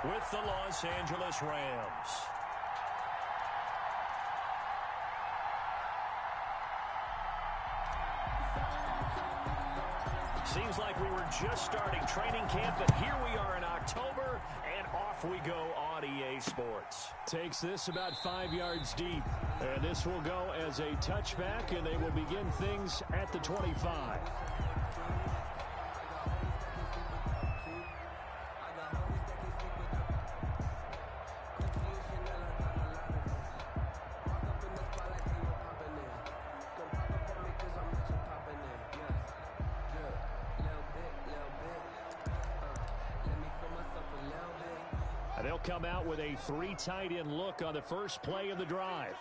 with the Los Angeles Rams. Seems like we were just starting training camp, but here we are in October, and off we go on EA Sports. Takes this about 5 yards deep, and this will go as a touchback, and they will begin things at the 25. They'll come out with a 3 tight end look on the first play of the drive.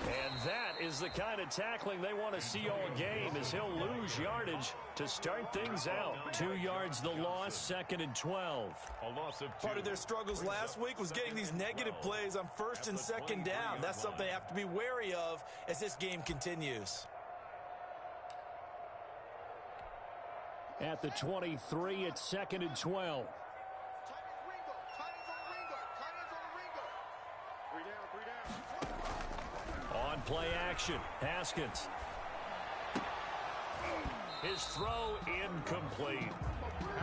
And that is the kind of tackling they want to see all game, as he'll lose yardage to start things out. 2 yards the loss, 2nd and 12. Part of their struggles last week was getting these negative plays on 1st and 2nd down. That's something they have to be wary of as this game continues. At the 23, it's 2nd and 12. On play action, Haskins. His throw incomplete.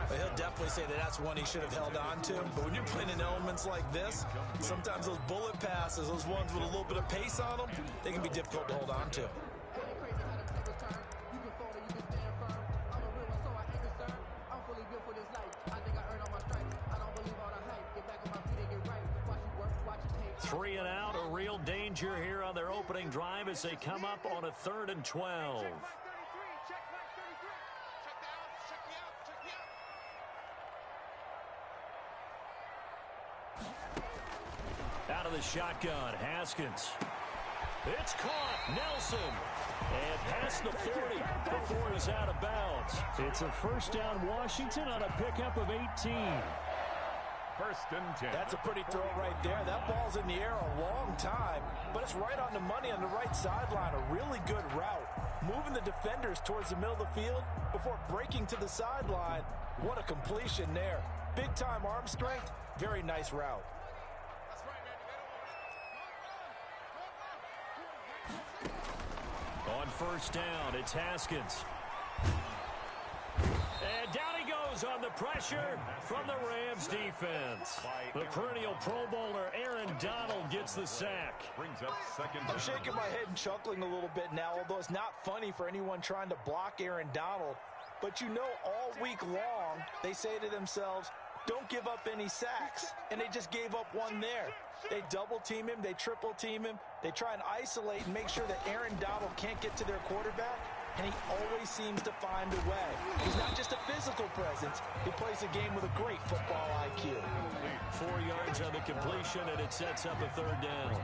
But he'll definitely say that that's one he should have held on to. But when you're playing in elements like this, sometimes those bullet passes, those ones with a little bit of pace on them, they can be difficult to hold on to. Three and out, a real danger here on their opening drive as they come up on a 3rd and 12. Out of the shotgun, Haskins. It's caught, Nelson. And past the 40 before he's out of bounds. It's a first down, Washington, on a pickup of 18. 1st and 10. That's a pretty throw right there. That ball's in the air a long time, but it's right on the money on the right sideline. A really good route. Moving the defenders towards the middle of the field before breaking to the sideline. What a completion there. Big-time arm strength. Very nice route. On 1st down, it's Haskins. And down he goes on the pressure from the Rams defense. The perennial Pro Bowler Aaron Donald gets the sack. Brings up 2nd. I'm shaking my head and chuckling a little bit now, although it's not funny for anyone trying to block Aaron Donald. But you know, all week long, they say to themselves, don't give up any sacks. And they just gave up one there. They double team him, they triple team him. They try and isolate and make sure that Aaron Donald can't get to their quarterback. And he always seems to find a way. He's not just a physical presence. He plays a game with a great football IQ. 4 yards on the completion, and it sets up a 3rd down.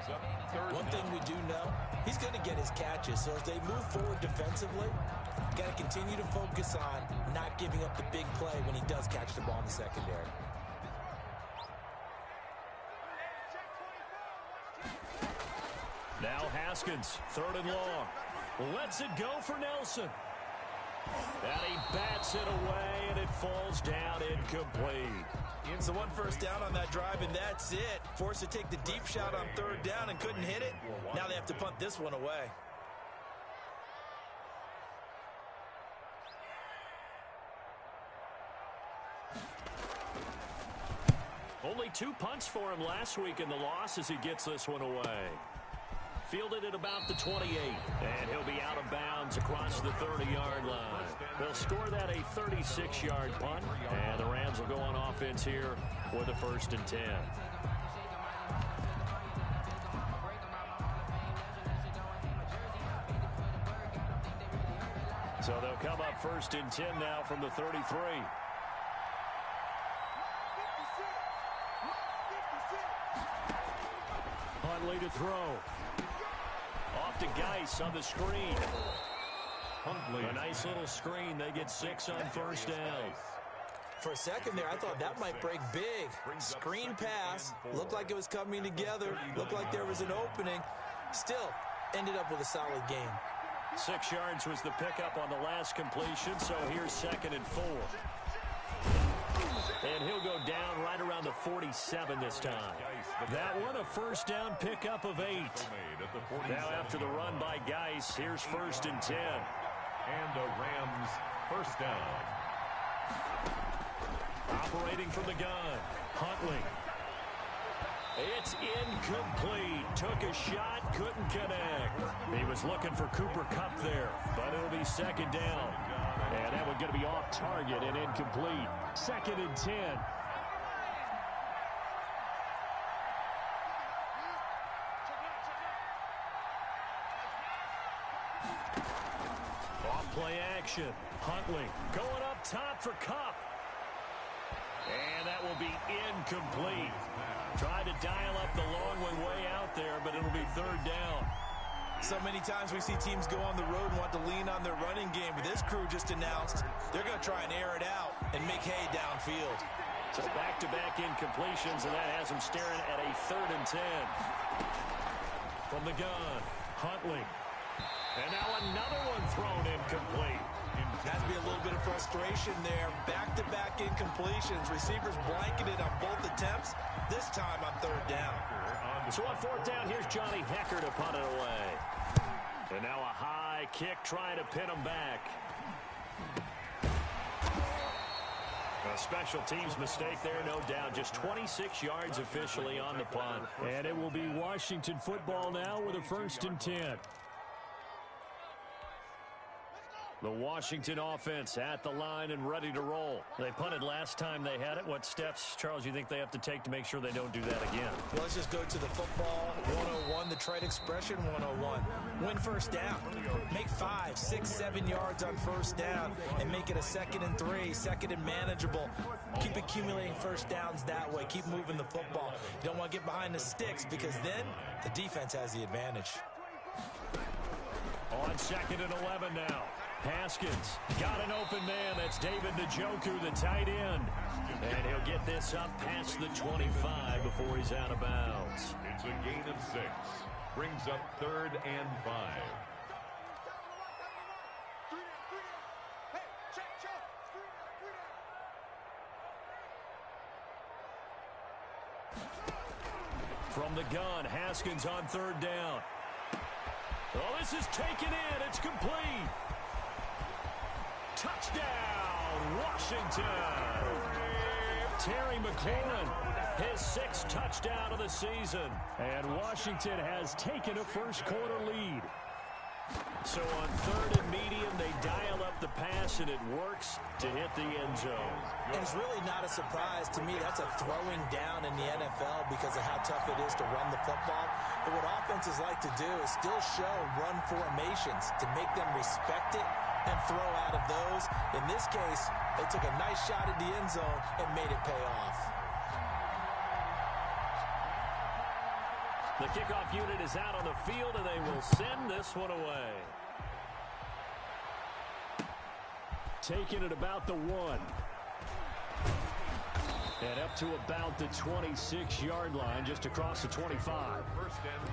One thing we do know, he's going to get his catches. So as they move forward defensively, got to continue to focus on not giving up the big play when he does catch the ball in the secondary. Now Haskins, 3rd and long. Lets it go for Nelson. And he bats it away, and it falls down incomplete. So 1 first down on that drive, and that's it. Forced to take the deep shot on 3rd down and couldn't hit it. Now they have to punt this one away. Only 2 punts for him last week in the loss as he gets this one away. Fielded at about the 28, and he'll be out of bounds across the 30-yard line. They'll score that a 36-yard punt, and the Rams will go on offense here with a 1st and 10. So they'll come up 1st and 10 now from the 33. Huntley to throw. Off to Geis on the screen. Huntley. A nice little screen. They get 6 on 1st down. For a second there, I thought that might break big. Screen pass. Looked like it was coming together. Looked like there was an opening. Still, ended up with a solid game. 6 yards was the pickup on the last completion, so here's 2nd and 4. And he'll go down right around the 47 this time. That one a first down pickup of 8. Now after the run by Geis, here's 1st and 10. And a Rams first down. Operating from the gun, Huntley. It's incomplete. Took a shot, couldn't connect. He was looking for Cooper Kupp there, but it'll be 2nd down. And that one's going to be off target and incomplete. 2nd and 10. Off play action. Huntley going up top for Kupp. And that will be incomplete. Tried to dial up the long way out there, but it'll be 3rd down. So many times we see teams go on the road and want to lean on their running game, but this crew just announced they're going to try and air it out and make hay downfield. So back-to-back incompletions, and that has them staring at a 3rd and 10. From the gun, Huntley. And now another one thrown incomplete. Has to be a little bit of frustration there. Back-to-back incompletions. Receivers blanketed on both attempts. This time on 3rd down. So on 4th down, here's Johnny Hecker to punt it away. And now a high kick trying to pin him back. A special teams mistake there, no doubt. Just 26 yards officially on the punt. And it will be Washington football now with a 1st and 10. The Washington offense at the line and ready to roll. They punted last time they had it. What steps, Charles, you think they have to take to make sure they don't do that again? Well, let's just go to the football 101, the trade expression 101. Win 1st down. Make 5, 6, 7 yards on 1st down and make it a 2nd and 3, 2nd and manageable. Keep accumulating 1st downs that way. Keep moving the football. You don't want to get behind the sticks because then the defense has the advantage. On 2nd and 11 now. Haskins got an open man. That's David Njoku, the tight end. And he'll get this up past the 25 before he's out of bounds. It's a gain of 6. Brings up 3rd and 5. From the gun, Haskins on 3rd down. Oh, this is taken in. It's complete. Touchdown, Washington. Terry McLaurin, his 6th touchdown of the season. And Washington has taken a first-quarter lead. So on 3rd and medium, they dial up the pass, and it works to hit the end zone. And it's really not a surprise to me. That's a throwing down in the NFL because of how tough it is to run the football. But what offenses like to do is still show run formations to make them respect it and throw out of those. In this case, they took a nice shot at the end zone and made it pay off. The kickoff unit is out on the field, and they will send this one away. Taking it about the 1. And up to about the 26-yard line, just across the 25. 1st and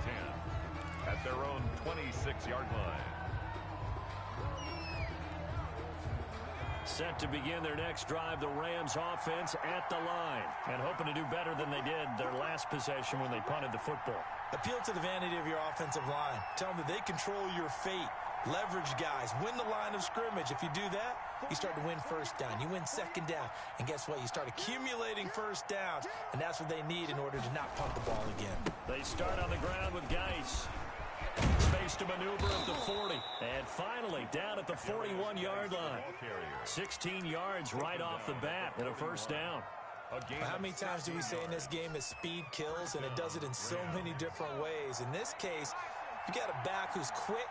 10 at their own 26-yard line. Set to begin their next drive, the Rams offense at the line. And hoping to do better than they did their last possession when they punted the football. Appeal to the vanity of your offensive line. Tell them that they control your fate. Leverage guys. Win the line of scrimmage. If you do that, you start to win 1st down. You win 2nd down. And guess what? You start accumulating 1st downs. And that's what they need in order to not punt the ball again. They start on the ground with Geis. Space to maneuver at the 40. And finally, down at the 41-yard line. 16 yards right off the bat and a 1st down. How many times do we say in this game that speed kills, and it does it in so many different ways? In this case, you got a back who's quick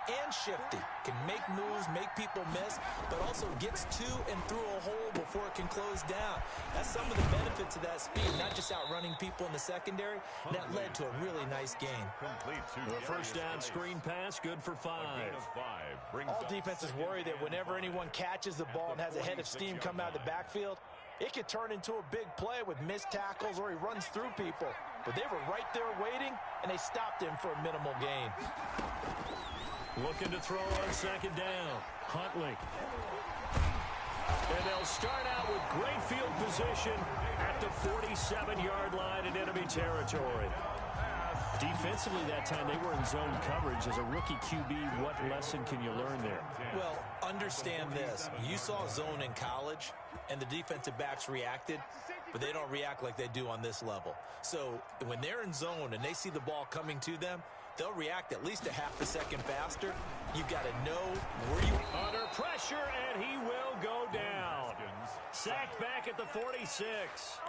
and shifty, can make moves, make people miss, but also gets to and through a hole before it can close down. That's some of the benefits of that speed, not just outrunning people in the secondary. That led to a really nice game. The 1st down screen pass, good for 5. All defenses worry that whenever anyone catches the ball and has a head of steam come out of the backfield, it could turn into a big play with missed tackles or he runs through people. But they were right there waiting, and they stopped him for a minimal gain. Looking to throw on second down. Huntley. And they'll start out with great field position at the 47-yard line in enemy territory. Defensively that time, they were in zone coverage. As a rookie QB, what lesson can you learn there? Well, understand this. You saw zone in college, and the defensive backs reacted, but they don't react like they do on this level. So when they're in zone and they see the ball coming to them, they'll react at least a half a second faster. You've got to know where you... Under pressure, and he will go down. Sacked back at the 46.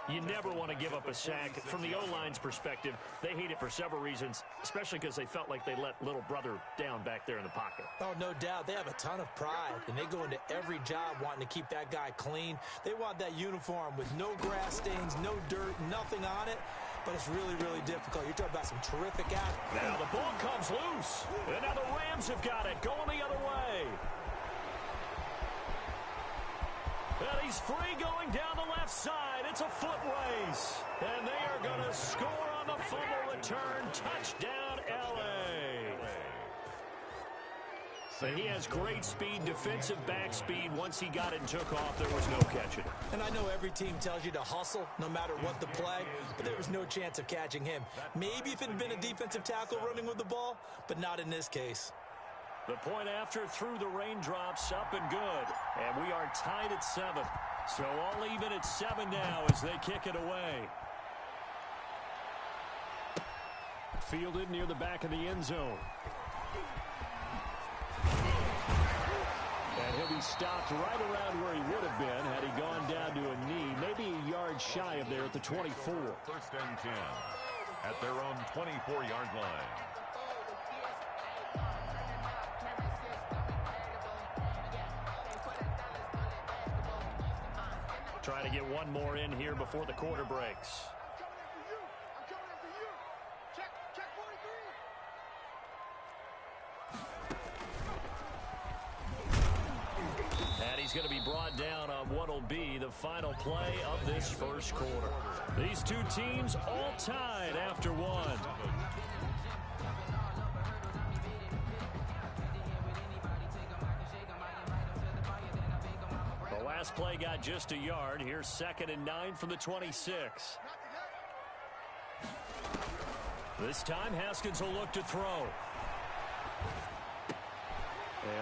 You never want to give up a sack. From the O-line's perspective, they hate it for several reasons, especially because they felt like they let little brother down back there in the pocket. Oh, no doubt. They have a ton of pride, and they go into every job wanting to keep that guy clean. They want that uniform with no grass stains, no dirt, nothing on it. But it's really, really difficult. You're talking about some terrific athletes. Now the ball comes loose. And now the Rams have got it, going the other way. And he's free going down the left side. It's a foot race. And they are going to score on the fumble return. Touchdown, L.A. So he has great speed, defensive back speed. Once he got it and took off, there was no catching it. And I know every team tells you to hustle no matter what the play, but there was no chance of catching him. Maybe if it had been a defensive tackle running with the ball, but not in this case. The point after through the raindrops, up and good. And we are tied at 7. So all even at 7 now as they kick it away. Fielded near the back of the end zone. And he'll be stopped right around where he would have been had he gone down to a knee, maybe a yard shy of there at the 24. First and 10 at their own 24-yard line. Trying to get one more in here before the quarter breaks. And he's going to be brought down on what will be the final play of this first quarter. These two teams all tied after one. The last play got just a yard. Here's 2nd and 9 from the 26. This time Haskins will look to throw.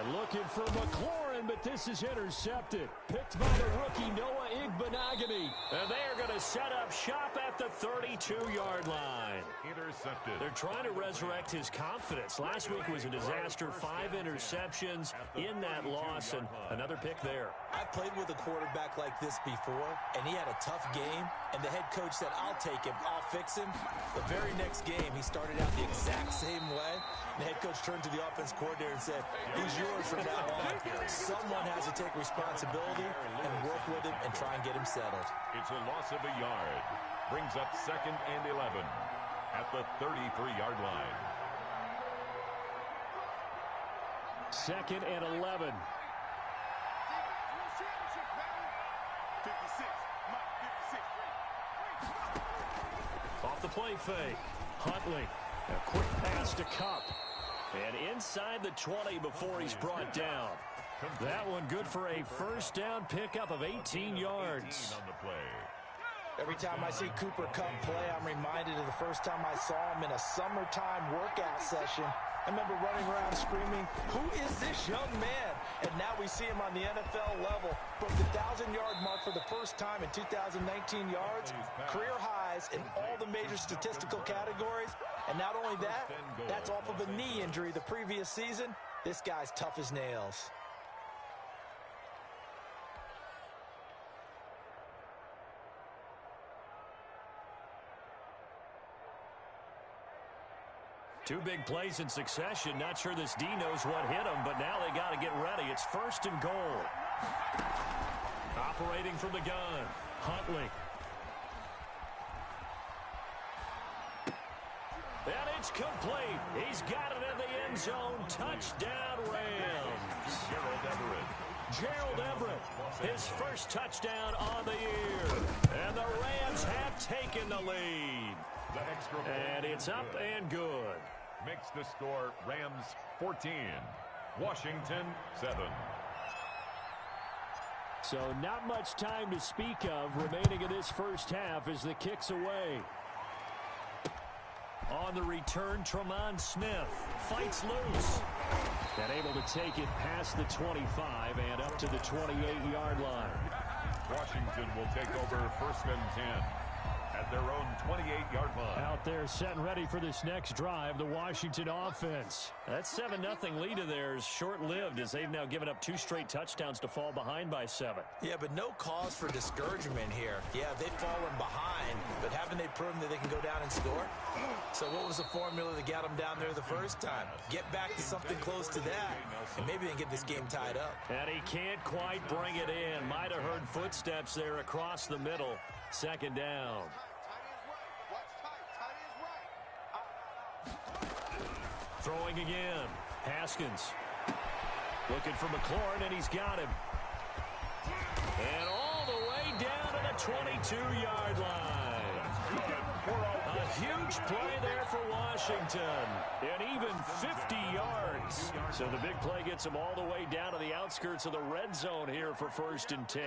And looking for McLaurin, but this is intercepted. Picked by the rookie Noah Igbenogany. And they are going to set up shop at the 32-yard line. Intercepted. They're trying to resurrect his confidence. Last week was a disaster. 5 interceptions in that loss, and another pick there. I've played with a quarterback like this before, and he had a tough game, and the head coach said, I'll take him, I'll fix him. The very next game, he started out the exact same way. The head coach turned to the offense coordinator and said, he's yours from now on. Someone has to take responsibility and work with him and try and get him settled. It's a loss of a yard. Brings up 2nd and 11 at the 33-yard line. 2nd and 11. Off the play fake. Huntley. A quick pass to Cup. And inside the 20 before he's brought down. That one good for a first down pickup of 18 yards. On the play. Every time I see Cooper Kupp play, I'm reminded of the first time I saw him in a summertime workout session. I remember running around screaming, who is this young man? And now we see him on the NFL level. Broke the 1,000-yard mark for the first time in 2019 yards. Career highs in all the major statistical categories. And not only that, that's off of a knee injury the previous season. This guy's tough as nails. Two big plays in succession. Not sure this D knows what hit him, but now they got to get ready. It's 1st and goal. Operating from the gun. Huntley. And it's complete. He's got it in the end zone. Touchdown, Rams. Gerald Everett, his first touchdown on the year. And the Rams have taken the lead. And it's up and good. makes the score Rams 14, Washington 7. So not much time to speak of remaining in this first half as the kick's away. On the return, Tremont Smith fights loose. And able to take it past the 25 and up to the 28-yard line. Washington will take over 1st and 10 at their own 28-yard line. Out there set and ready for this next drive, the Washington offense. That 7-0 lead of theirs short-lived as they've now given up 2 straight touchdowns to fall behind by 7. Yeah, but no cause for discouragement here. Yeah, they've fallen behind, but haven't they proven that they can go down and score? So what was the formula that got them down there the first time? Get back to something close to that, and maybe they can get this game tied up. And he can't quite bring it in. Might have heard footsteps there across the middle. 2nd down. Throwing again. Haskins. Looking for McLaurin, and he's got him. And all the way down to the 22-yard line. A huge play there for Washington. And even 50 yards. So the big play gets him all the way down to the outskirts of the red zone here for 1st and 10.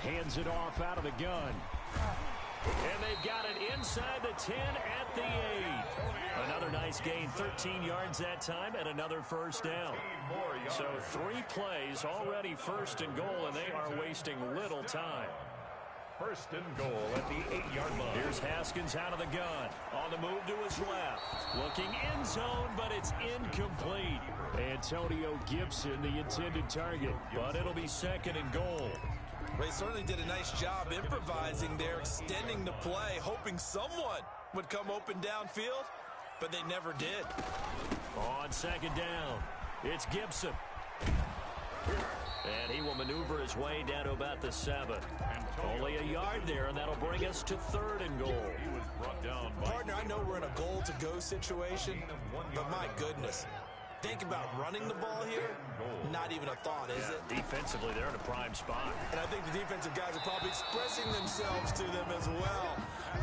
Hands it off out of the gun. And they've got it inside the 10 at the 8. Another nice gain, 13 yards that time, and another 1st down. So 3 plays, already 1st and goal, and they are wasting little time. 1st and goal at the 8-yard line. Here's Haskins out of the gun. On the move to his left. Looking end zone, but it's incomplete. Antonio Gibson, the intended target, but it'll be 2nd and goal. They certainly did a nice job improvising there, extending the play, hoping someone would come open downfield, but they never did. On 2nd down, it's Gibson. And he will maneuver his way down to about the 7. Only a yard there, and that'll bring us to 3rd and goal. He was brought down by Partner, I know we're in a goal-to-go situation, but my goodness. Think about running the ball here. Not even a thought, is it? Defensively, they're in a prime spot. And I think the defensive guys are probably expressing themselves to them as well.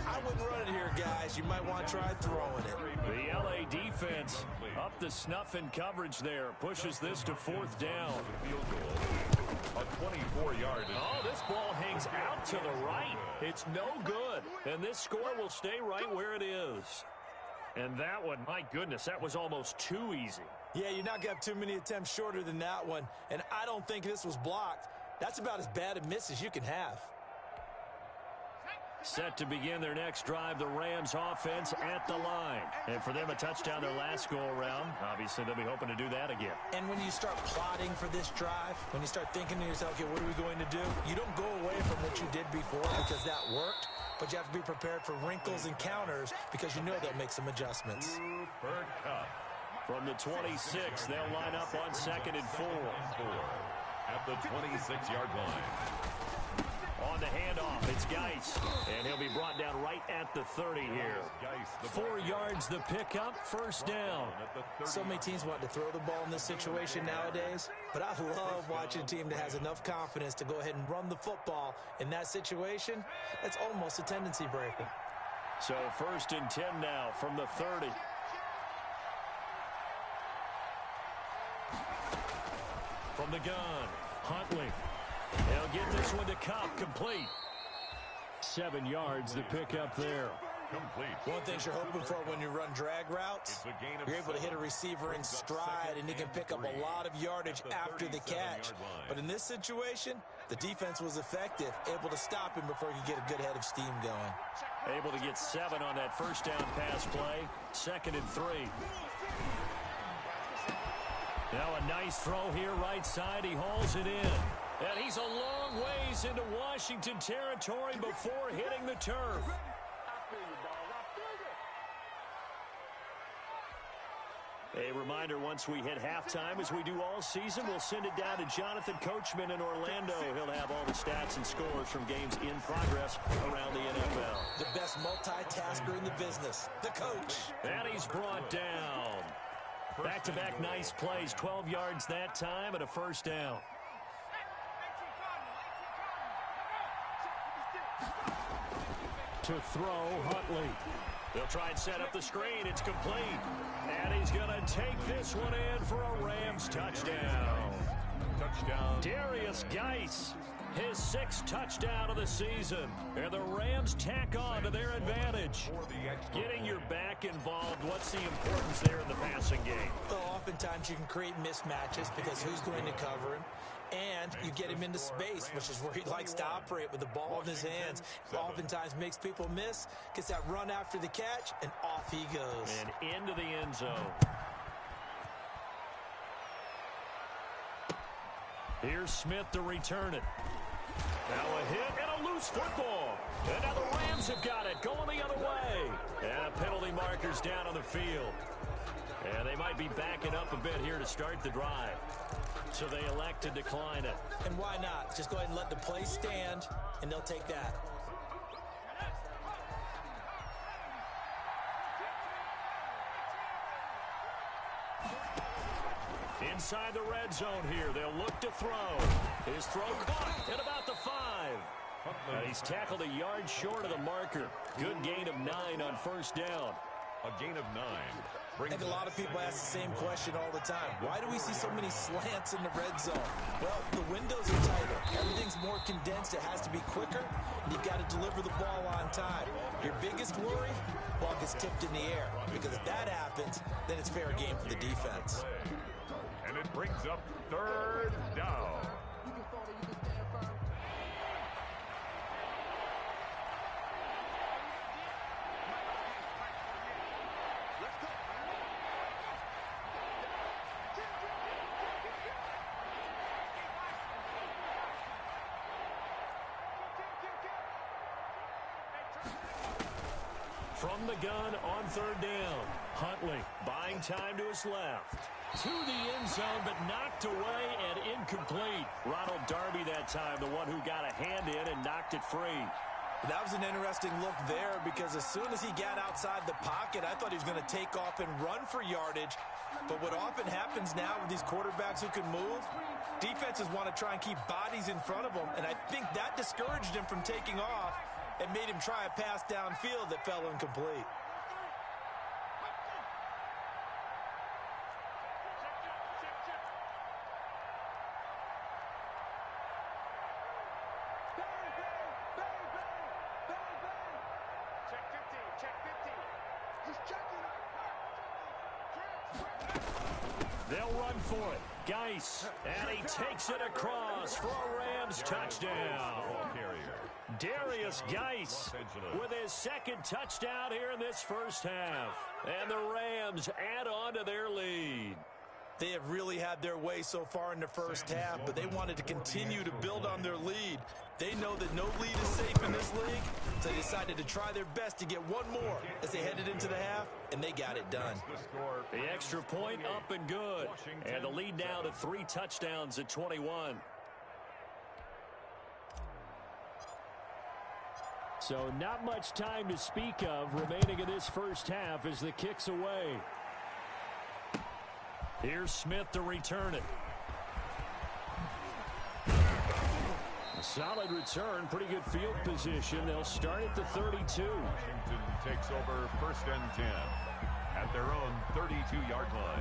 I wouldn't run it here, guys. You might want to try throwing it. The LA defense up the snuff in coverage there. Pushes this to 4th down. field goal. A 24-yard. Oh, this ball hangs out to the right. It's no good. And this score will stay right where it is. And that one, my goodness, that was almost too easy. Yeah, you're not going to have too many attempts shorter than that one. And I don't think this was blocked. That's about as bad a miss as you can have. Set to begin their next drive, the Rams offense at the line. And for them, a touchdown their last go-around. Obviously, they'll be hoping to do that again. And when you start plotting for this drive, when you start thinking to yourself, okay, what are we going to do? You don't go away from what you did before because that worked. But you have to be prepared for wrinkles and counters because you know they'll make some adjustments. Cooper Kupp. From the 26, they'll line up on 2nd and 4. At the 26-yard line. On the handoff, it's Geis. And he'll be brought down right at the 30 here. 4 yards the pickup, 1st down. So many teams want to throw the ball in this situation nowadays, but I love watching a team that has enough confidence to go ahead and run the football. In that situation, that's almost a tendency breaker. So 1st and 10 now from the 30. From the gun, Huntley. They'll get this one to Kupp, complete. 7 yards the pickup there. Complete. One thing you're hoping for when you run drag routes, you're able to hit a receiver in stride and he can pick up a lot of yardage after the catch. But in this situation, the defense was effective, able to stop him before he could get a good head of steam going. Able to get 7 on that 1st down pass play. 2nd and 3. Now a nice throw here right side. He hauls it in. And he's a long ways into Washington territory before hitting the turf. A reminder, once we hit halftime, as we do all season, we'll send it down to Jonathan Coachman in Orlando. He'll have all the stats and scores from games in progress around the NFL. The best multitasker in the business, the coach. And he's brought down. Back-to-back nice plays, 12 yards that time and a 1st down. To throw, Huntley. They'll try and set up the screen. It's complete. And he's going to take this one in for a Rams touchdown. Touchdown. Darius Geis, his 6th touchdown of the season. And the Rams tack on to their advantage. Getting your back involved, what's the importance there in the passing game? Well, oftentimes you can create mismatches because who's going to cover him? And you get him into space, which is where he likes to operate with the ball in his hands. Oftentimes makes people miss, gets that run after the catch, and off he goes. And into the end zone. Here's Smith to return it. Now a hit and a loose football. And now the Rams have got it, going the other way. And a penalty marker's down on the field. And they might be backing up a bit here to start the drive. So they elect to decline it. And why not? Just go ahead and let the play stand, and they'll take that. Inside the red zone here, they'll look to throw. His throw caught at about the 5. He's tackled a yard short of the marker. Good gain of 9 on first down. A gain of 9. I think a lot of people ask the same question all the time. Why do we see so many slants in the red zone? Well, the windows are tighter. Everything's more condensed. It has to be quicker, and you've got to deliver the ball on time. Your biggest worry? Ball gets tipped in the air. Because if that happens, then it's fair game for the defense. And it brings up 3rd down. From the gun on 3rd down. Huntley buying time to his left. To the end zone, but knocked away and incomplete. Ronald Darby that time, the one who got a hand in and knocked it free. That was an interesting look there because as soon as he got outside the pocket, I thought he was going to take off and run for yardage. But what often happens now with these quarterbacks who can move, defenses want to try and keep bodies in front of them, and I think that discouraged him from taking off and made him try a pass downfield that fell incomplete. They'll run for it. Geis, and he takes it across for a Rams touchdown. Darius Geis with his 2nd touchdown here in this first half. And the Rams add on to their lead. They have really had their way so far in the first half, but they wanted to continue to build on their lead. They know that no lead is safe in this league, so they decided to try their best to get one more as they headed into the half, and they got it done. The extra point up and good. And the lead now to 3 touchdowns at 21. So not much time to speak of remaining in this first half as the kick's away. Here's Smith to return it. A solid return, pretty good field position. They'll start at the 32. Washington takes over 1st and 10 at their own 32-yard line.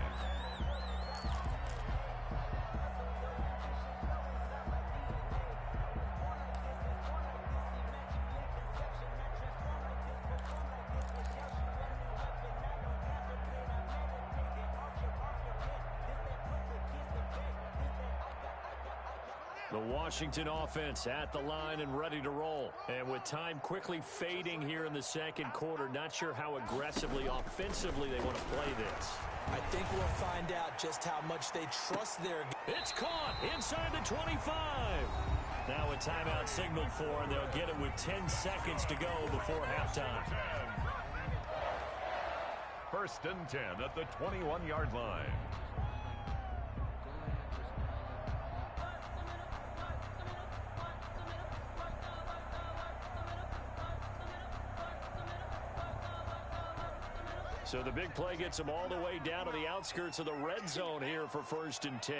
The Washington offense at the line and ready to roll. And with time quickly fading here in the 2nd quarter, not sure how aggressively, offensively they want to play this. I think we'll find out just how much they trust their... It's caught inside the 25. Now a timeout signaled for, and they'll get it with 10 seconds to go before halftime. 1st and 10 at the 21-yard line. So the big play gets them all the way down to the outskirts of the red zone here for 1st and 10.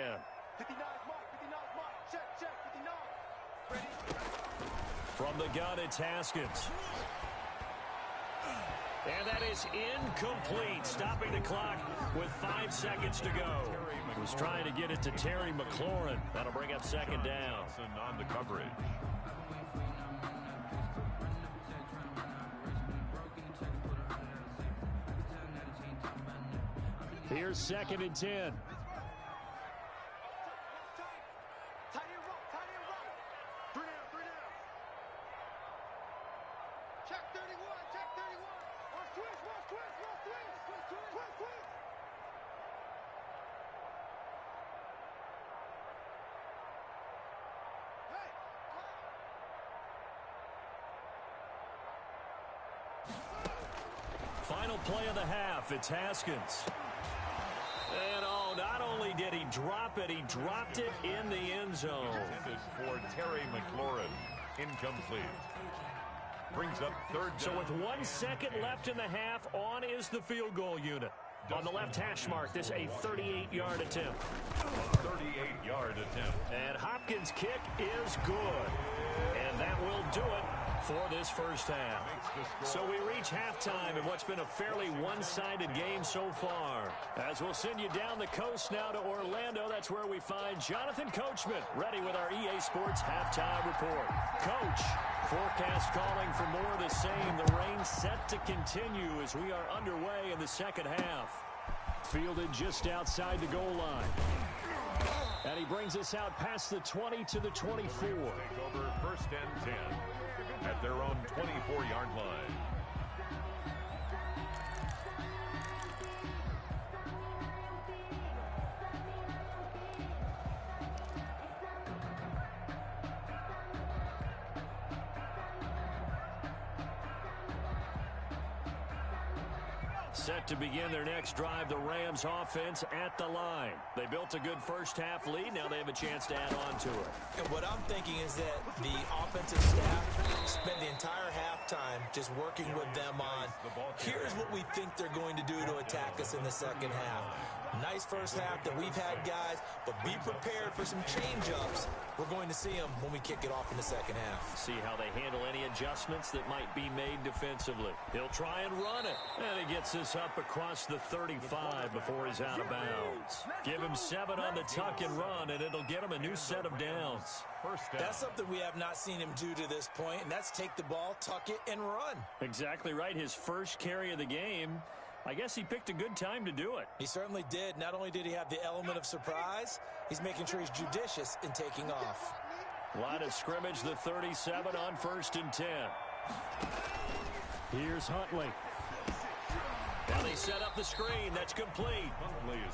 From the gun, it's Haskins. And that is incomplete, stopping the clock with 5 seconds to go. He was trying to get it to Terry McLaurin. That'll bring up second down. On the coverage. Here's 2nd and 10. Final play of the half. It's Haskins. And not only did he drop it, he dropped it in the end zone. Intended for Terry McLaurin. Incomplete. Brings up third down. So with 1 second left in the half, on is the field goal unit. On the left hash mark, this a 38-yard attempt. 38-yard attempt. And Hopkins' kick is good. And that will do it for this first half. So we reach halftime in what's been a fairly one-sided game so far. As we'll send you down the coast now to Orlando, that's where we find Jonathan Coachman, ready with our EA Sports halftime report. Coach, forecast calling for more of the same. The rain set to continue as we are underway in the second half. Fielded just outside the goal line. And he brings us out past the 20 to the 24. Take over 1st and 10 at their own 24-yard line. Set to begin their next drive, the Rams offense at the line. They built a good first half lead. Now they have a chance to add on to it. And what I'm thinking is that the offensive staff spent the entire halftime just working with them on, here's what we think they're going to do to attack us in the second half. Nice first half that we've had, guys, but be prepared for some change-ups. We're going to see them when we kick it off in the second half. See how they handle any adjustments that might be made defensively. He'll try and run it. And he gets this up across the 35 before he's out of bounds. Give him 7 on the tuck and run, and it'll get him a new set of downs. First down. That's something we have not seen him do to this point, and that's take the ball, tuck it, and run. Exactly right. His first carry of the game. I guess he picked a good time to do it. He certainly did. Not only did he have the element of surprise, he's making sure he's judicious in taking off. Line of scrimmage, the 37 on 1st and 10. Here's Huntley. Now they set up the screen. That's complete.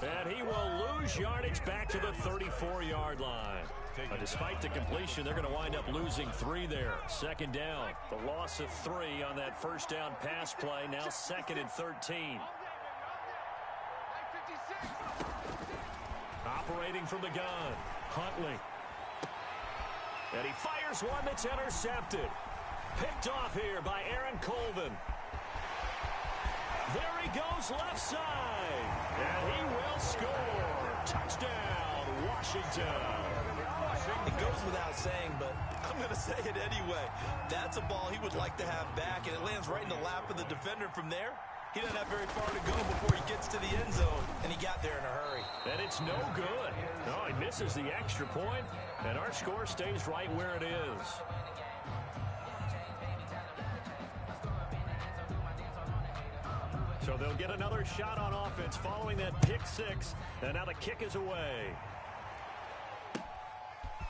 And he will lose yardage back to the 34-yard line. Despite the completion, they're going to wind up losing 3 there. Second down. The loss of 3 on that first down pass play. Now 2nd and 13. Operating from the gun. Huntley. And he fires one that's intercepted. Picked off here by Aaron Colvin. There he goes left side. And he will score. Touchdown, Washington. It goes without saying, but I'm going to say it anyway. That's a ball he would like to have back, and it lands right in the lap of the defender from there. He doesn't have very far to go before he gets to the end zone, and he got there in a hurry. And it's no good. No, he misses the extra point, and our score stays right where it is. So they'll get another shot on offense following that pick 6, and now the kick is away.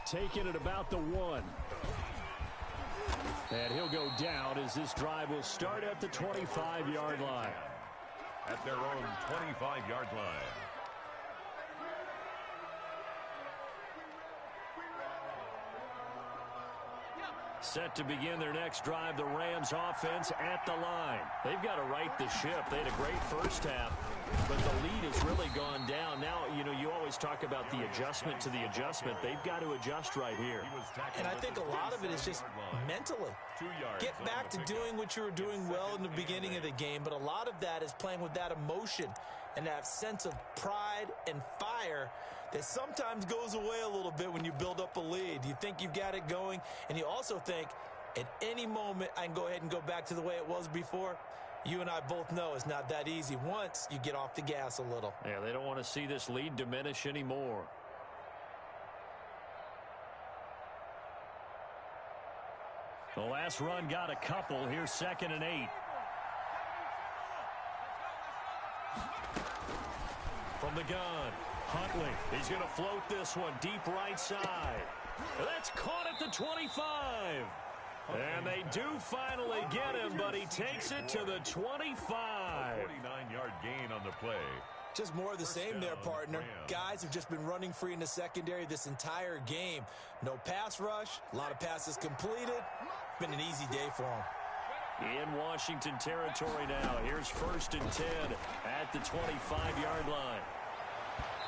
Taking it about the 1. And he'll go down as this drive will start at the 25-yard line. At their own 25-yard line. Set to begin their next drive, the Rams offense at the line. They've got to right the ship. They had a great first half, but the lead has really gone down. Now, you always talk about the adjustment to the adjustment. They've got to adjust right here. And I think a lot of it is just mentally. Get back to doing what you were doing well in the beginning of the game, but a lot of that is playing with that emotion and that sense of pride and fire that sometimes goes away a little bit when you build up a lead. You think you've got it going, and you also think at any moment I can go ahead and go back to the way it was before. You and I both know it's not that easy once you get off the gas a little. Yeah, they don't want to see this lead diminish anymore. The last run got a couple. Here's 2nd and 8. From the gun, Huntley. He's going to float this one deep right side. That's caught at the 25. And they do finally get him, but he takes it to the 25. 49-yard gain on the play. Just more of the same there, partner. Guys have just been running free in the secondary this entire game. No pass rush, a lot of passes completed. Been an easy day for them. In Washington territory now. Here's 1st and 10 at the 25-yard line.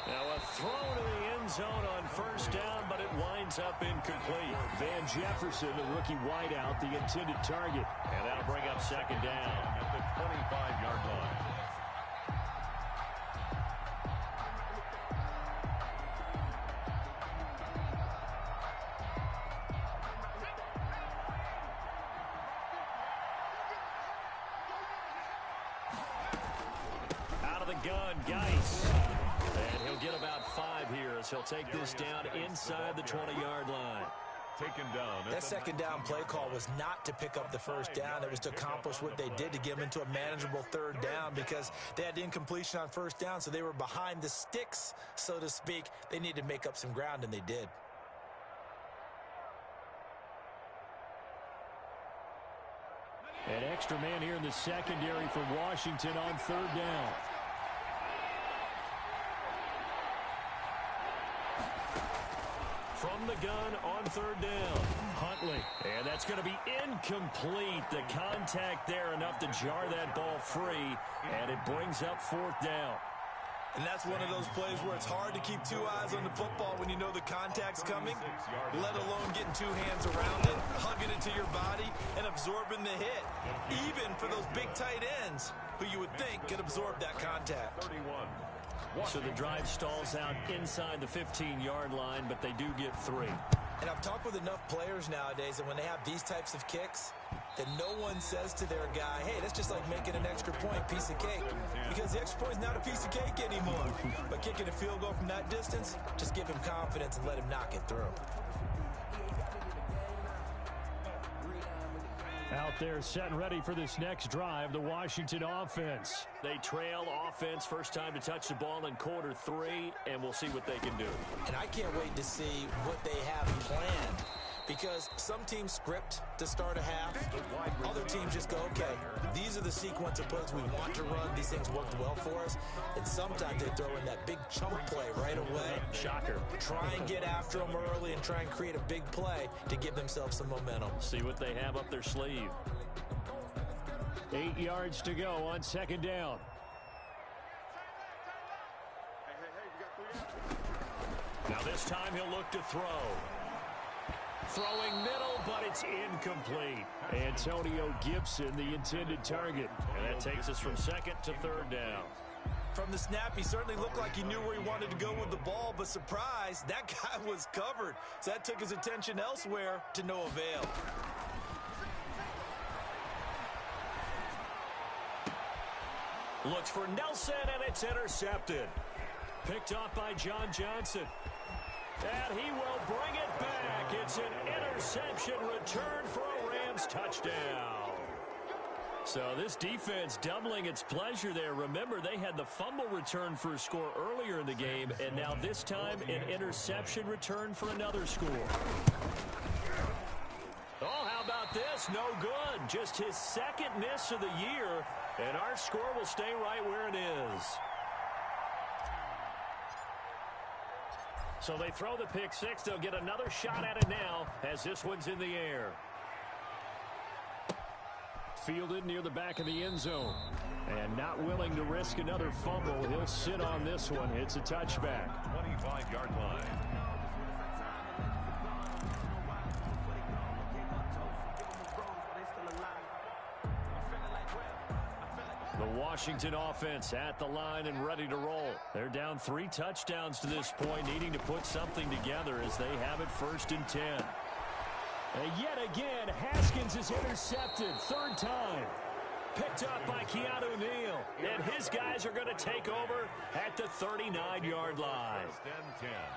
Now a throw to the end zone on 1st down, but it winds up incomplete. Van Jefferson, the rookie wideout, the intended target. And that'll bring up 2nd down. At the 25-yard line. Out of the gun, Geis. And he'll get about 5 here as he'll take this down inside the 20-yard line. Taken down. That 2nd down play call was not to pick up the 1st down. It was to accomplish what they did to get them into a manageable 3rd down because they had incompletion on 1st down, so they were behind the sticks, so to speak. They needed to make up some ground, and they did. An extra man here in the secondary for Washington on 3rd down. From the gun on 3rd down, Huntley. And that's going to be incomplete. The contact there enough to jar that ball free, and it brings up 4th down. And that's one of those plays where it's hard to keep 2 eyes on the football when you know the contact's coming, let alone getting 2 hands around it, hugging it to your body, and absorbing the hit. Even for those big tight ends, who you would think could absorb that contact. 31. So the drive stalls out inside the 15-yard line, but they do get 3. And I've talked with enough players nowadays that when they have these types of kicks, that no one says to their guy, hey, that's just like making an extra point, piece of cake. Because the extra point is not a piece of cake anymore. But kicking a field goal from that distance, just give him confidence and let him knock it through. Out there set and ready for this next drive, the Washington offense. They trail offense, first time to touch the ball in quarter 3, and we'll see what they can do. And I can't wait to see what they have planned. Because some teams script to start a half. Other teams just go, okay, these are the sequence of plays we want to run. These things worked well for us. And sometimes they throw in that big chunk play right away. Shocker. Try and get after them early and try and create a big play to give themselves some momentum. See what they have up their sleeve. 8 yards to go on 2nd down. Now this time he'll look to throw. Throwing middle, but it's incomplete. Antonio Gibson, the intended target. And that takes us from 2nd to 3rd down. From the snap, he certainly looked like he knew where he wanted to go with the ball, but surprise, that guy was covered. So that took his attention elsewhere to no avail. Looks for Nelson, and it's intercepted. Picked off by John Johnson. And he will bring it back. It's an interception return for a Rams touchdown. So this defense doubling its pleasure there. Remember, they had the fumble return for a score earlier in the game, and now this time an interception return for another score. Oh, how about this? No good. Just his 2nd miss of the year, and our score will stay right where it is. So they throw the pick 6. They'll get another shot at it now as this one's in the air. Fielded near the back of the end zone. And not willing to risk another fumble. He'll sit on this one. It's a touchback. 25-yard line. The Washington offense at the line and ready to roll. They're down 3 touchdowns to this point, needing to put something together as they have it 1st and 10. And yet again, Haskins is intercepted. 3rd time. Picked up by Keanu Neal. And his guys are going to take over at the 39-yard line.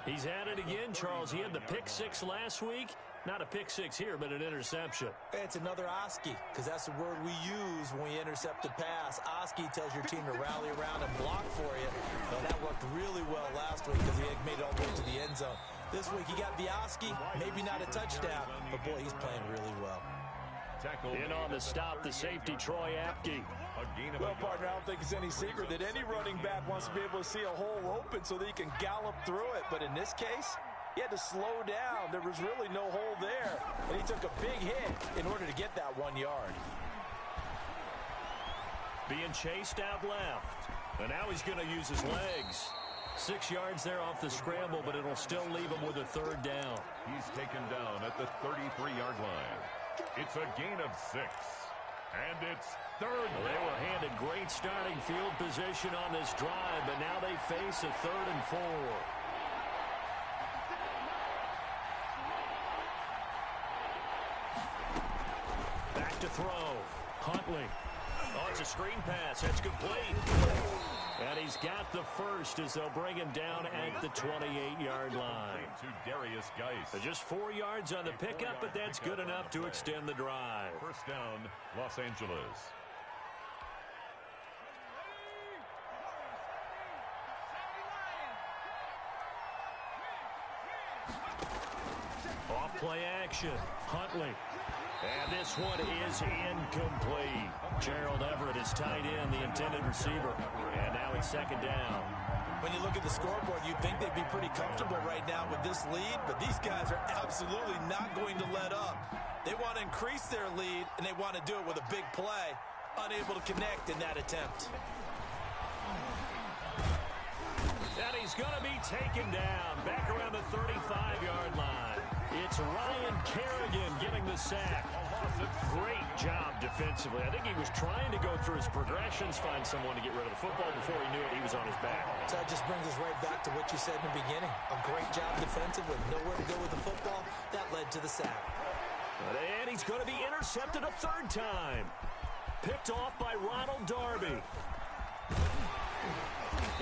He's at it again, Charles. He had the pick six last week. Not a pick six here, but an interception. It's another Oski, because that's the word we use when we intercept a pass. Oski tells your team to rally around and block for you. Well, that worked really well last week because he had made it all the way to the end zone. This week he got the Oski, maybe not a touchdown, but boy, he's playing really well. In on the stop, the safety, Troy Apke. Well, partner, I don't think it's any secret that any running back wants to be able to see a hole open so that he can gallop through it. But in this case, he had to slow down. There was really no hole there. And he took a big hit in order to get that 1 yard. Being chased out left. And now he's going to use his legs. 6 yards there off the scramble, but it'll still leave him with a third down. He's taken down at the 33-yard line. It's a gain of 6. And it's third down. Well, they were handed great starting field position on this drive, but now they face a 3rd and 4. Back to throw. Huntley. Oh, it's a screen pass. That's complete. And he's got the first as they'll bring him down at the 28-yard line. To Darius Geis. Just 4 yards on the pickup, but that's good enough to extend the drive. First down, Los Angeles. Off play action. Huntley. And this one is incomplete. Gerald Everett is tight end, the intended receiver. And now it's 2nd down. When you look at the scoreboard, you'd think they'd be pretty comfortable right now with this lead, but these guys are absolutely not going to let up. They want to increase their lead, and they want to do it with a big play. Unable to connect in that attempt. And he's going to be taken down back around the 35-yard line. It's Ryan Kerrigan getting the sack. Great job defensively. I think he was trying to go through his progressions, find someone to get rid of the football. Before he knew it, he was on his back. So that just brings us right back to what you said in the beginning. A great job defensively. Nowhere to go with the football. That led to the sack. And he's going to be intercepted a 3rd time. Picked off by Ronald Darby.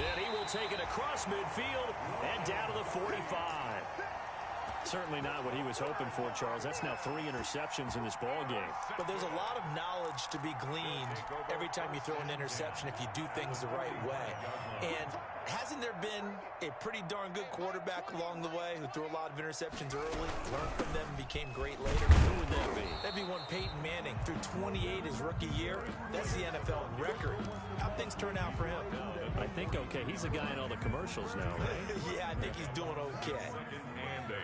And he will take it across midfield and down to the 45. Certainly not what he was hoping for, Charles. That's now 3 interceptions in this ball game. But there's a lot of knowledge to be gleaned every time you throw an interception if you do things the right way. And hasn't there been a pretty darn good quarterback along the way who threw a lot of interceptions early, learned from them, and became great later? Who would that be? That'd be one Peyton Manning. Threw 28 his rookie year. That's the NFL record. How'd things turn out for him? I think okay. He's a guy in all the commercials now, right? Yeah, I think he's doing okay. And 8.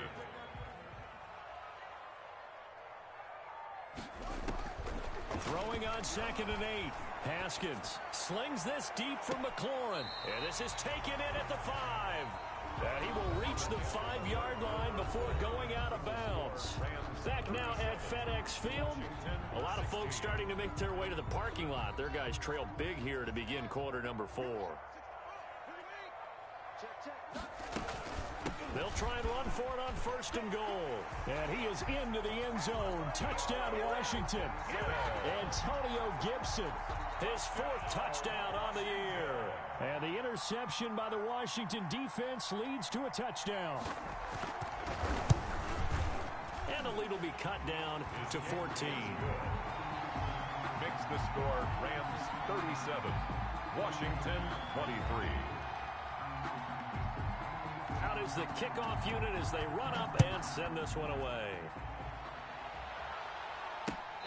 Throwing on 2nd and 8. Haskins slings this deep from McLaurin. And this is taken in at the 5. And he will reach the 5-yard line before going out of bounds. Back now at FedEx Field. A lot of folks starting to make their way to the parking lot. Their guys trail big here to begin quarter number 4. They'll try and run for it on 1st and goal. And he is into the end zone. Touchdown, Washington. Antonio Gibson, his 4th touchdown on the year. And the interception by the Washington defense leads to a touchdown. And the lead will be cut down to 14. Makes the score Rams 37, Washington 23. Out is the kickoff unit as they run up and send this one away.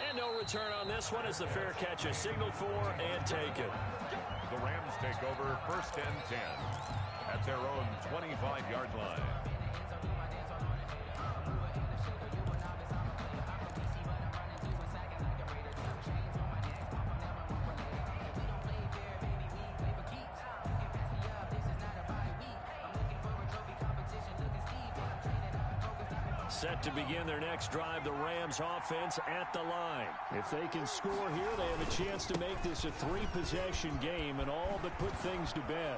And no return on this one as the fair catch is signaled for and taken. The Rams take over 1st and 10 at their own 25-yard line. Set to begin their next drive, the Rams offense at the line. If they can score here, they have a chance to make this a 3-possession game and all but put things to bed.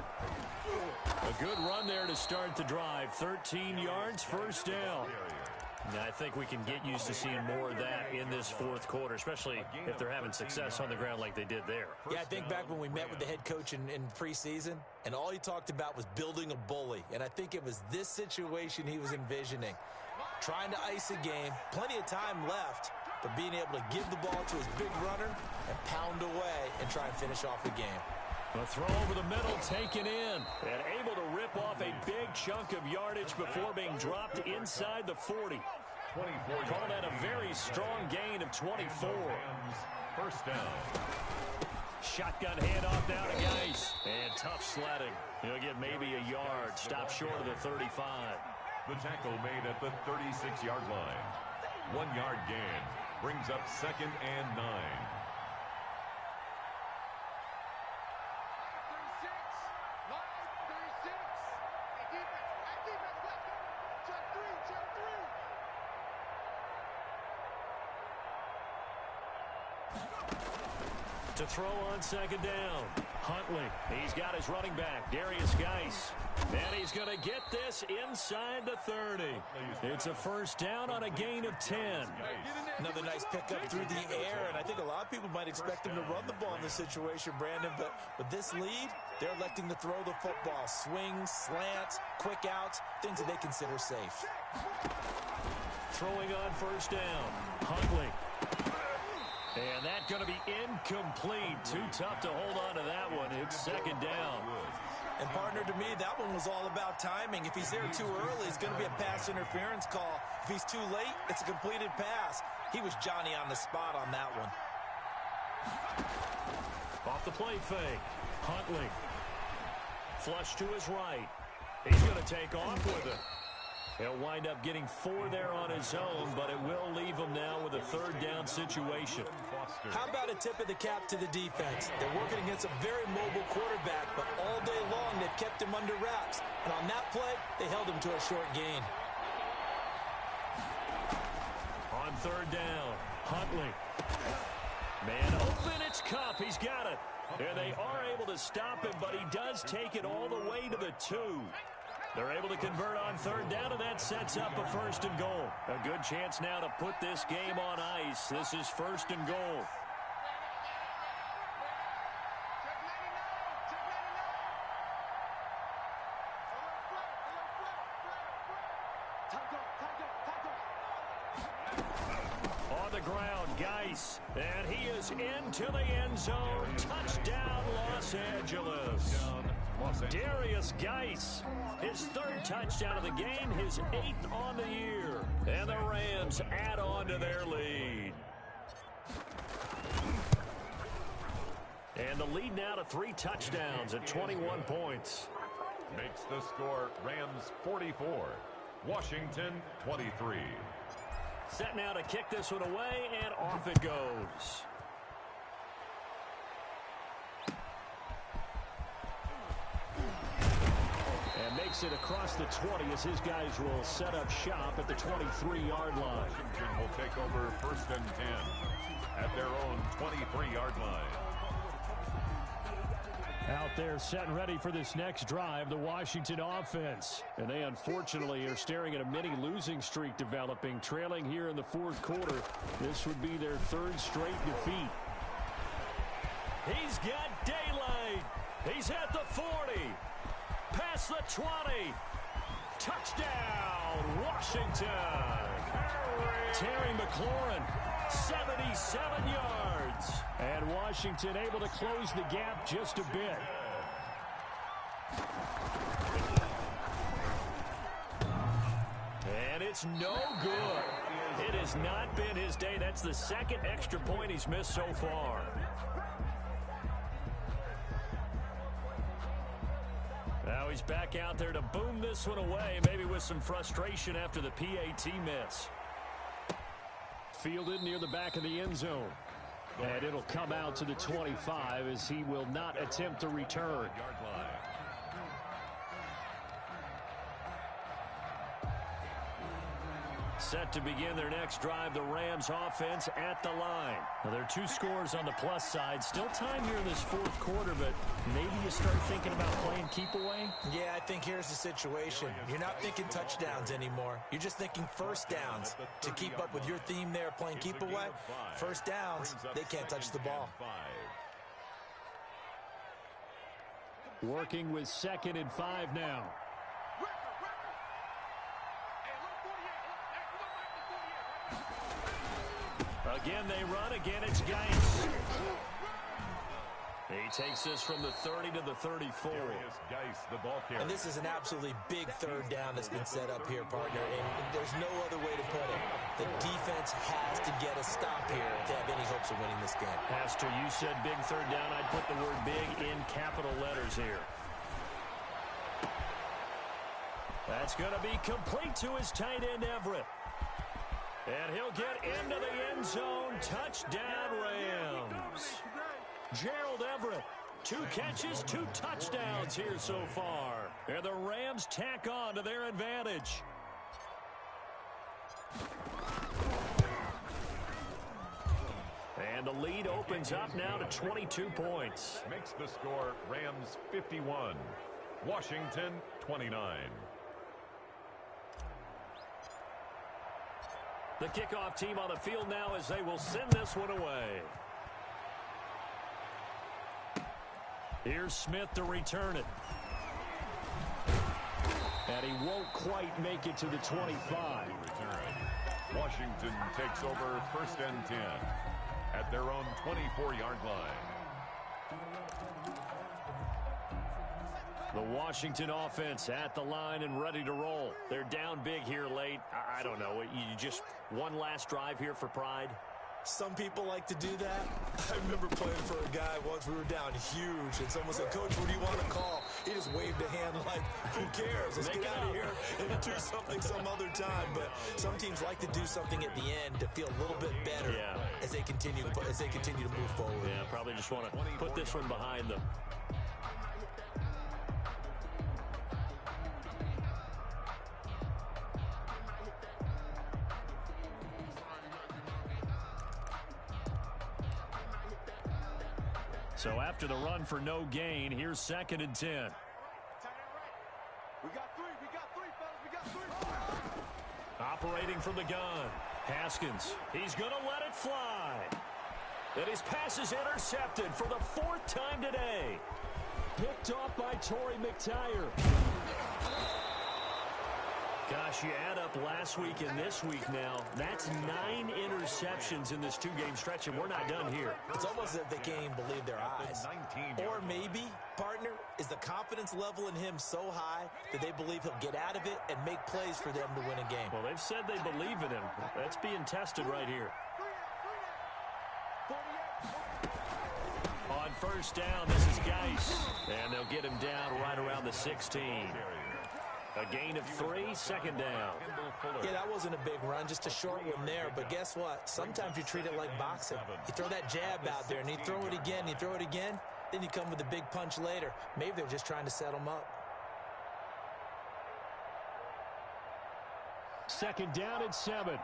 A good run there to start the drive. 13 yards, 1st down. I think we can get used to seeing more of that in this fourth quarter, especially if they're having success on the ground like they did there. Yeah, I think back when we met with the head coach in preseason, and all he talked about was building a bully. And I think it was this situation he was envisioning. Trying to ice a game, plenty of time left, but being able to give the ball to his big runner and pound away and try and finish off the game. A throw over the middle, taken in, and able to rip off a big chunk of yardage before being dropped inside the 40. Call that a very strong gain of 24. First down. Shotgun handoff now to Geis. And tough sledding. He'll get maybe a yard. Stop short of the 35. The tackle made at the 36-yard line. 1 yard gain. Brings up 2nd and 9. To throw on 2nd down. Huntley. He's got his running back, Darius Geis. And he's going to get this inside the 30. It's a first down on a gain of 10. Another nice pickup through the air, and I think a lot of people might expect him to run the ball in this situation, Brandon, but with this lead, they're electing to throw the football. Swings, slants, quick outs, things that they consider safe. Throwing on first down. Huntley. And that's going to be incomplete. Too tough to hold on to that one. It's 2nd down. And, partner, to me, that one was all about timing. If he's there too early, it's going to be a pass interference call. If he's too late, it's a completed pass. He was Johnny on the spot on that one. Off the play fake. Huntley. Flush to his right. He's going to take off with it. He'll wind up getting 4 there on his own, but it will leave him now with a 3rd down situation. How about a tip of the cap to the defense? They're working against a very mobile quarterback, but all day long they've kept him under wraps. And on that play, they held him to a short gain. On 3rd down, Huntley. Man open, it's Cup. He's got it. And they are able to stop him, but he does take it all the way to the 2. They're able to convert on 3rd down, and that sets up a 1st and goal. A good chance now to put this game on ice. This is 1st and goal. On the ground, Geis. And he is into the end zone. Touchdown, Los Angeles. Darius Geis, his 3rd touchdown of the game, his 8th on the year. And the Rams add on to their lead. And the lead now to 3 touchdowns at 21 points. Makes the score Rams 44, Washington 23. Set now to kick this one away, and off it goes. And makes it across the 20 as his guys will set up shop at the 23-yard line. Washington will take over 1st and 10 at their own 23-yard line. Out there set and ready for this next drive, the Washington offense. And they unfortunately are staring at a mini losing streak developing, trailing here in the 4th quarter. This would be their 3rd straight defeat. He's got daylight. He's at the 40. Past the 20. Touchdown, Washington. Terry McLaurin, 77 yards. And Washington able to close the gap just a bit. And it's no good. It has not been his day. That's the 2nd extra point he's missed so far. Now he's back out there to boom this one away, maybe with some frustration after the PAT miss. Fielded near the back of the end zone. And it'll come out to the 25 as he will not attempt to return. Set to begin their next drive, the Rams offense at the line. Now, there are 2 scores on the plus side. Still time here in this fourth quarter, but maybe you start thinking about playing keep away? Yeah, I think here's the situation. You're not thinking touchdowns anymore. You're just thinking first downs. To keep up with your theme there, playing keep away, first downs, they can't touch the ball. Working with 2nd and 5 now. Again, they run. Again, it's Geis. He takes this from the 30 to the 34. And this is an absolutely big third down that's been set up here, partner. And there's no other way to put it. The defense has to get a stop here to have any hopes of winning this game. Pastor, you said big third down. I'd put the word big in capital letters here. That's going to be complete to his tight end, Everett. And he'll get into the end zone. Touchdown, Rams. Gerald Everett, 2 catches, 2 touchdowns here so far. And the Rams tack on to their advantage. And the lead opens up now to 22 points. Makes the score Rams 51, Washington 29. The kickoff team on the field now as they will send this one away. Here's Smith to return it. And he won't quite make it to the 25. Washington takes over 1st and 10 at their own 24-yard line. The Washington offense at the line and ready to roll. They're down big here late. I don't know. You just one last drive here for pride? Some people like to do that. I remember playing for a guy once. We were down huge, and someone said, "Coach, what do you want to call?" He just waved a hand like, "Who cares? Let's get out of here and do something some other time." But some teams like to do something at the end to feel a little bit better as they continue to move forward. Yeah, probably just want to put this one behind them. So after the run for no gain, here's 2nd and 10. We got three, fellas. Operating from the gun. Haskins, he's going to let it fly. And his pass is intercepted for the 4th time today. Picked off by Torrey McTyer. Gosh, you add up last week and this week now. That's 9 interceptions in this 2-game stretch, and we're not done here. It's almost as if they can't even believe their eyes. Or maybe, partner, is the confidence level in him so high that they believe he'll get out of it and make plays for them to win a game. Well, they've said they believe in him. That's being tested right here. On 1st down, this is Geis. And they'll get him down right around the 16. A gain of 3, 2nd down. Yeah, that wasn't a big run, just a short one there. But guess what? Sometimes you treat it like boxing. You throw that jab out there, and you throw it again, then you come with a big punch later. Maybe they're just trying to set them up. 2nd down and 7.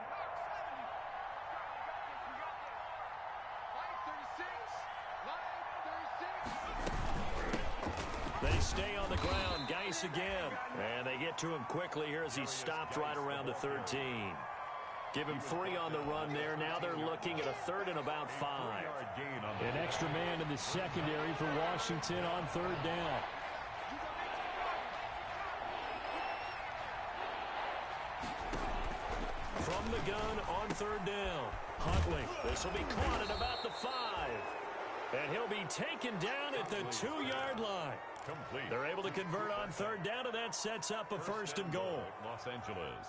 They stay on the ground. Geis again. And they get to him quickly here as he stopped right around the 13. Give him 3 on the run there. Now they're looking at a 3rd and about 5. An extra man in the secondary for Washington on 3rd down. From the gun on 3rd down. Huntley. This will be caught at about the 5. And he'll be taken down at the 2-yard line. Complete. They're able to convert on 3rd down, and that sets up a 1st and goal. Los Angeles.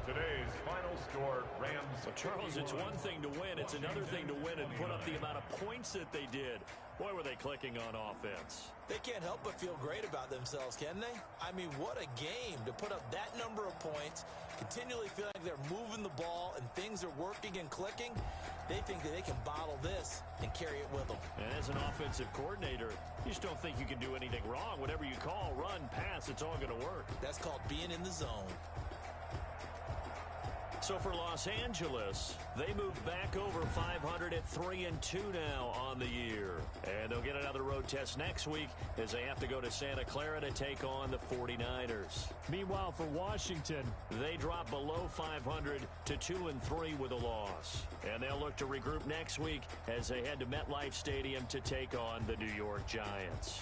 Today's final score, Rams. Well, Charles, it's one thing to win. It's another thing to win and put up the amount of points that they did. Boy, were they clicking on offense. They can't help but feel great about themselves, can they? I mean, what a game to put up that number of points, continually feeling like they're moving the ball and things are working and clicking. They think that they can bottle this and carry it with them. And as an offensive coordinator, You just don't think you can do anything wrong. Whatever you call, run, pass, it's all going to work. That's called being in the zone. So for Los Angeles, they moved back over 500 at 3-2 now on the year. And they'll get another road test next week as they have to go to Santa Clara to take on the 49ers. Meanwhile, for Washington, they drop below 500 to 2-3 with a loss. And they'll look to regroup next week as they head to MetLife Stadium to take on the New York Giants.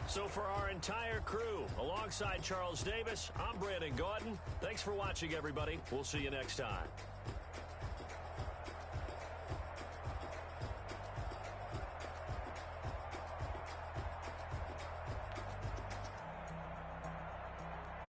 So for our entire crew, alongside Charles Davis, I'm Brandon Gaudin. Thanks for watching, everybody. We'll see you next time.